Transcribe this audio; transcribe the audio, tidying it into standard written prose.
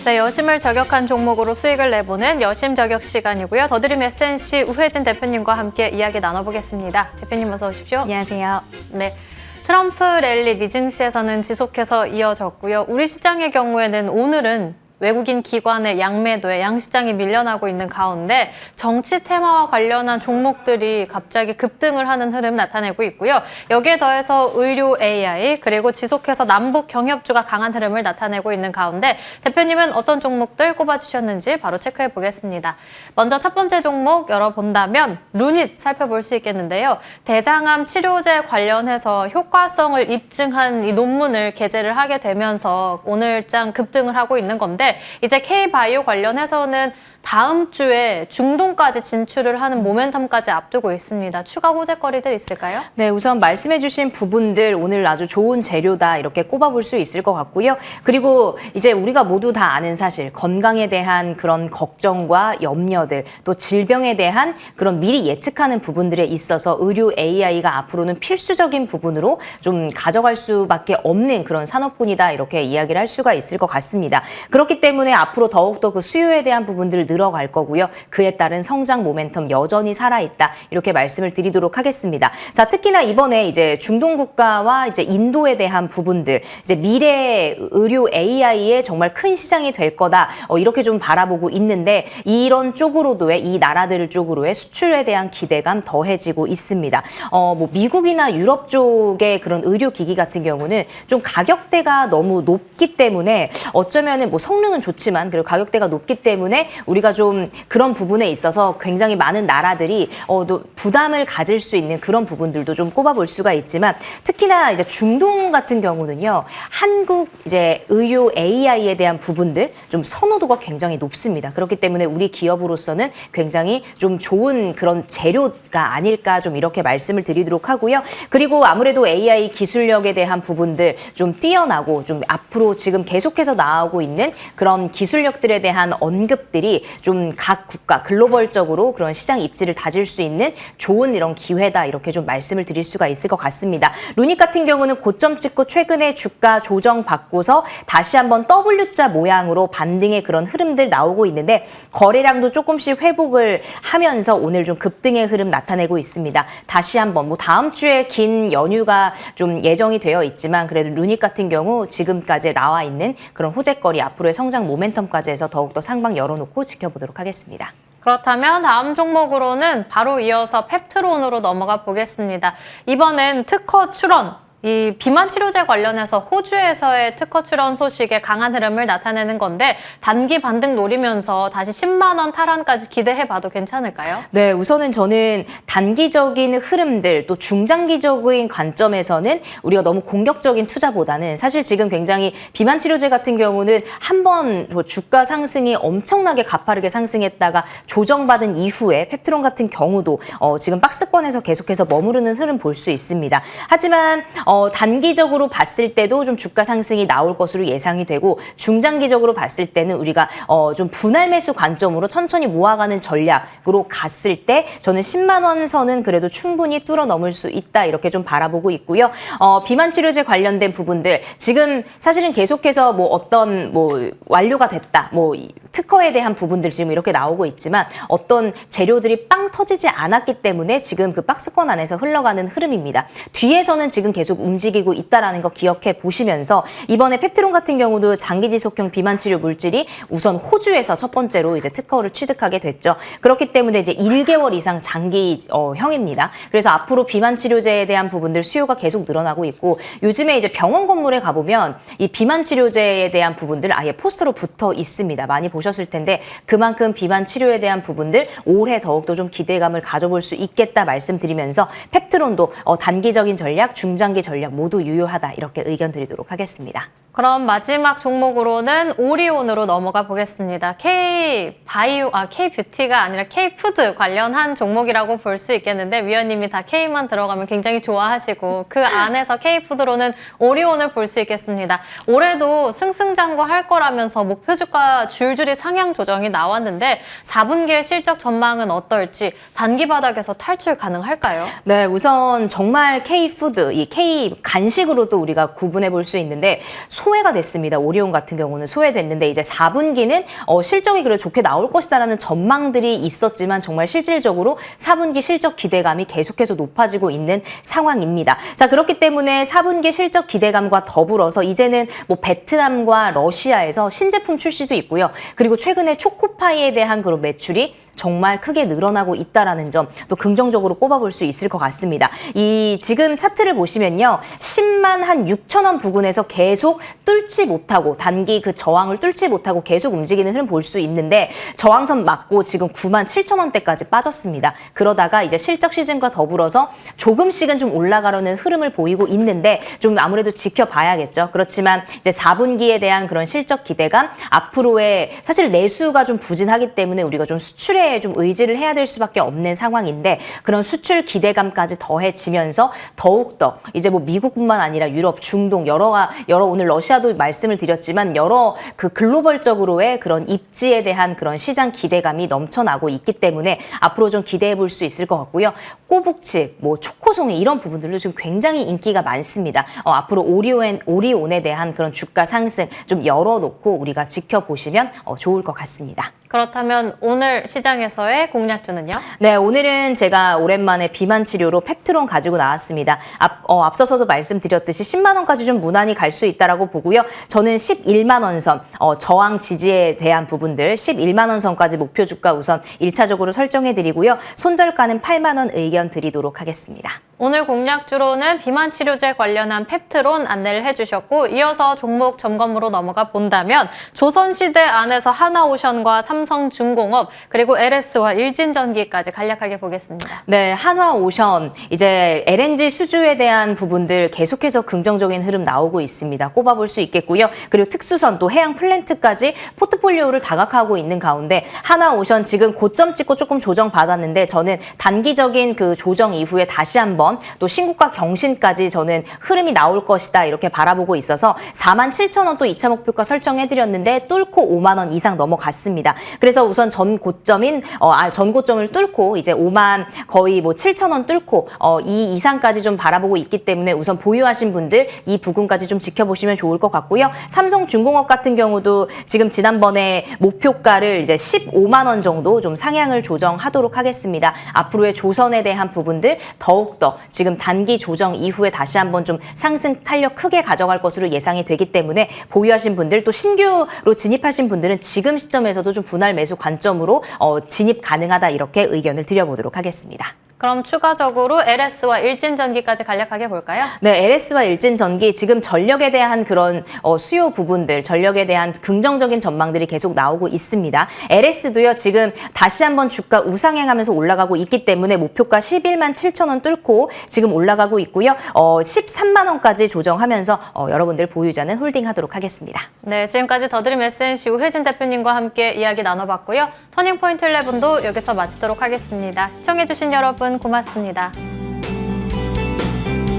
네, 여심을 저격한 종목으로 수익을 내보는 여심 저격 시간이고요. 더드림 SNC 우혜진 대표님과 함께 이야기 나눠보겠습니다. 대표님 어서 오십시오. 안녕하세요. 네, 트럼프 랠리 미증시에서는 지속해서 이어졌고요. 우리 시장의 경우에는 오늘은 외국인 기관의 양매도에 양시장이 밀려나고 있는 가운데 정치 테마와 관련한 종목들이 갑자기 급등을 하는 흐름 나타내고 있고요. 여기에 더해서 의료 AI 그리고 지속해서 남북 경협주가 강한 흐름을 나타내고 있는 가운데 대표님은 어떤 종목들 꼽아주셨는지 바로 체크해 보겠습니다. 먼저 첫 번째 종목 열어본다면 루닛 살펴볼 수 있겠는데요. 대장암 치료제 관련해서 효과성을 입증한 이 논문을 게재를 하게 되면서 오늘장 급등을 하고 있는 건데 이제 K바이오 관련해서는 다음 주에 중동까지 진출을 하는 모멘텀까지 앞두고 있습니다. 추가 호재거리들 있을까요? 네, 우선 말씀해주신 부분들 오늘 아주 좋은 재료다 이렇게 꼽아볼 수 있을 것 같고요. 그리고 이제 우리가 모두 다 아는 사실, 건강에 대한 그런 걱정과 염려들, 또 질병에 대한 그런 미리 예측하는 부분들에 있어서 의료 AI가 앞으로는 필수적인 부분으로 좀 가져갈 수밖에 없는 그런 산업군이다 이렇게 이야기를 할 수가 있을 것 같습니다. 그렇기 때문에 앞으로 더욱더 그 수요에 대한 부분들을 늘어갈 거고요. 그에 따른 성장 모멘텀 여전히 살아있다. 이렇게 말씀을 드리도록 하겠습니다. 자, 특히나 이번에 이제 중동 국가와 이제 인도에 대한 부분들, 이제 미래 의료 AI의 정말 큰 시장이 될 거다. 이렇게 좀 바라보고 있는데 이런 쪽으로도의 이 나라들 쪽으로의 수출에 대한 기대감 더해지고 있습니다. 뭐 미국이나 유럽 쪽의 그런 의료기기 같은 경우는 좀 가격대가 너무 높기 때문에 어쩌면은 뭐 성능은 좋지만 그리고 가격대가 높기 때문에 우리가 좀 그런 부분에 있어서 굉장히 많은 나라들이 부담을 가질 수 있는 그런 부분들도 좀 꼽아볼 수가 있지만 특히나 이제 중동 같은 경우는요. 한국 이제 의료 AI에 대한 부분들 좀 선호도가 굉장히 높습니다. 그렇기 때문에 우리 기업으로서는 굉장히 좀 좋은 그런 재료가 아닐까 좀 이렇게 말씀을 드리도록 하고요. 그리고 아무래도 AI 기술력에 대한 부분들 좀 뛰어나고 좀 앞으로 지금 계속해서 나오고 있는 그런 기술력들에 대한 언급들이 좀 각 국가 글로벌적으로 그런 시장 입지를 다질 수 있는 좋은 이런 기회다 이렇게 좀 말씀을 드릴 수가 있을 것 같습니다. 루닛 같은 경우는 고점 찍고 최근에 주가 조정 받고서 다시 한번 W자 모양으로 반등의 그런 흐름들 나오고 있는데 거래량도 조금씩 회복을 하면서 오늘 좀 급등의 흐름 나타내고 있습니다. 다시 한번 뭐 다음 주에 긴 연휴가 좀 예정이 되어 있지만 그래도 루닛 같은 경우 지금까지 나와 있는 그런 호재거리 앞으로의 성장 모멘텀까지 해서 더욱더 상방 열어놓고 지켜보도록 하겠습니다. 그렇다면 다음 종목으로는 바로 이어서 펩트론으로 넘어가 보겠습니다. 이번엔 특허 출원. 이 비만 치료제 관련해서 호주에서의 특허 출원 소식에 강한 흐름을 나타내는 건데 단기 반등 노리면서 다시 10만 원 탈환까지 기대해봐도 괜찮을까요? 네, 우선은 저는 단기적인 흐름들 또 중장기적인 관점에서는 우리가 너무 공격적인 투자보다는 사실 지금 굉장히 비만 치료제 같은 경우는 한번 주가 상승이 엄청나게 가파르게 상승했다가 조정받은 이후에 펩트론 같은 경우도 지금 박스권에서 계속해서 머무르는 흐름 볼 수 있습니다. 하지만 단기적으로 봤을 때도 좀 주가 상승이 나올 것으로 예상이 되고 중장기적으로 봤을 때는 우리가 좀 분할 매수 관점으로 천천히 모아가는 전략으로 갔을 때 저는 10만 원 선은 그래도 충분히 뚫어 넘을 수 있다 이렇게 좀 바라보고 있고요. 비만 치료제 관련된 부분들 지금 사실은 계속해서 뭐 어떤 뭐 완료가 됐다 뭐 특허에 대한 부분들 지금 이렇게 나오고 있지만 어떤 재료들이 빵 터지지 않았기 때문에 지금 그 박스권 안에서 흘러가는 흐름입니다. 뒤에서는 지금 계속 움직이고 있다라는 거 기억해 보시면서 이번에 펩트론 같은 경우도 장기 지속형 비만 치료 물질이 우선 호주에서 첫 번째로 이제 특허를 취득하게 됐죠. 그렇기 때문에 이제 1개월 이상 장기형입니다. 그래서 앞으로 비만 치료제에 대한 부분들 수요가 계속 늘어나고 있고 요즘에 이제 병원 건물에 가보면 이 비만 치료제에 대한 부분들 아예 포스터로 붙어 있습니다. 많이 보셨을 텐데 그만큼 비만 치료에 대한 부분들 올해 더욱더 좀 기대감을 가져볼 수 있겠다 말씀드리면서 펩트론도 단기적인 전략, 중장기 전략 모두 유효하다 이렇게 의견 드리도록 하겠습니다. 그럼 마지막 종목으로는 오리온으로 넘어가 보겠습니다. K뷰티가 아니라 K푸드 관련한 종목이라고 볼 수 있겠는데 위원님이 다 K만 들어가면 굉장히 좋아하시고 그 안에서 K푸드로는 오리온을 볼 수 있겠습니다. 올해도 승승장구할 거라면서 목표 주가 줄줄이 상향 조정이 나왔는데 4분기의 실적 전망은 어떨지 단기 바닥에서 탈출 가능할까요? 네, 우선 정말 K푸드, 이 K 간식으로도 우리가 구분해 볼 수 있는데 소외가 됐습니다. 오리온 같은 경우는 소외됐는데 이제 4분기는 실적이 그래도 좋게 나올 것이다라는 전망들이 있었지만 정말 실질적으로 4분기 실적 기대감이 계속해서 높아지고 있는 상황입니다. 자, 그렇기 때문에 4분기 실적 기대감과 더불어서 이제는 뭐 베트남과 러시아에서 신제품 출시도 있고요. 그리고 최근에 초코파이에 대한 그런 매출이 정말 크게 늘어나고 있다라는 점 또 긍정적으로 꼽아볼 수 있을 것 같습니다. 이 지금 차트를 보시면요. 10만 한 6천 원 부근에서 계속 뚫지 못하고 단기 그 저항을 뚫지 못하고 계속 움직이는 흐름 볼 수 있는데 저항선 맞고 지금 9만 7천 원대까지 빠졌습니다. 그러다가 이제 실적 시즌과 더불어서 조금씩은 좀 올라가려는 흐름을 보이고 있는데 좀 아무래도 지켜봐야겠죠. 그렇지만 이제 4분기에 대한 그런 실적 기대감 앞으로의 사실 내수가 좀 부진하기 때문에 우리가 좀 수출에 좀 의지를 해야 될 수밖에 없는 상황인데 그런 수출 기대감까지 더해지면서 더욱더 이제 뭐 미국뿐만 아니라 유럽, 중동 여러 오늘 러시아도 말씀을 드렸지만 여러 그 글로벌적으로의 그런 입지에 대한 그런 시장 기대감이 넘쳐나고 있기 때문에 앞으로 좀 기대해 볼 수 있을 것 같고요. 꼬북칩, 뭐 초코송이 이런 부분들도 지금 굉장히 인기가 많습니다. 앞으로 오리온에 대한 그런 주가 상승 좀 열어놓고 우리가 지켜보시면 좋을 것 같습니다. 그렇다면 오늘 시장에서의 공략주는요? 네, 오늘은 제가 오랜만에 비만 치료로 펩트론 가지고 나왔습니다. 앞서서도 말씀드렸듯이 10만 원까지 좀 무난히 갈 수 있다라고 보고요. 저는 11만 원 선, 저항 지지에 대한 부분들 11만 원 선까지 목표 주가 우선 1차적으로 설정해 드리고요. 손절가는 8만 원 의견 드리도록 하겠습니다. 오늘 공략주로는 비만 치료제 관련한 펩트론 안내를 해주셨고 이어서 종목 점검으로 넘어가 본다면 조선시대 안에서 하나오션과 삼성중공업 그리고 LS와 일진전기까지 간략하게 보겠습니다. 네, 한화오션 이제 LNG 수주에 대한 부분들 계속해서 긍정적인 흐름 나오고 있습니다. 꼽아볼 수 있겠고요. 그리고 특수선 또 해양 플랜트까지 포트폴리오를 다각화하고 있는 가운데 한화오션 지금 고점 찍고 조금 조정 받았는데 저는 단기적인 그 조정 이후에 다시 한번 또 신고가 경신까지 저는 흐름이 나올 것이다 이렇게 바라보고 있어서 4만 7천 원 또 2차 목표가 설정해드렸는데 뚫고 5만 원 이상 넘어갔습니다. 그래서 우선 전 고점을 뚫고 이제 5만 거의 뭐 7천 원 뚫고 이 이상까지 좀 바라보고 있기 때문에 우선 보유하신 분들 이 부분까지 좀 지켜보시면 좋을 것 같고요. 삼성중공업 같은 경우도 지금 지난번에 목표가를 이제 15만 원 정도 좀 상향을 조정하도록 하겠습니다. 앞으로의 조선에 대한 부분들 더욱더 지금 단기 조정 이후에 다시 한번 좀 상승 탄력 크게 가져갈 것으로 예상이 되기 때문에 보유하신 분들 또 신규로 진입하신 분들은 지금 시점에서도 좀 분할 매수 관점으로 진입 가능하다 이렇게 의견을 드려보도록 하겠습니다. 그럼 추가적으로 LS와 일진전기까지 간략하게 볼까요? 네, LS와 일진전기 지금 전력에 대한 그런 수요 부분들, 전력에 대한 긍정적인 전망들이 계속 나오고 있습니다. LS도요, 지금 다시 한번 주가 우상향하면서 올라가고 있기 때문에 목표가 11만 7천 원 뚫고 지금 올라가고 있고요. 13만 원까지 조정하면서 여러분들 보유자는 홀딩하도록 하겠습니다. 네, 지금까지 더드림 SNC 우혜진 대표님과 함께 이야기 나눠봤고요. 터닝포인트 11도 여기서 마치도록 하겠습니다. 시청해주신 여러분 고맙습니다.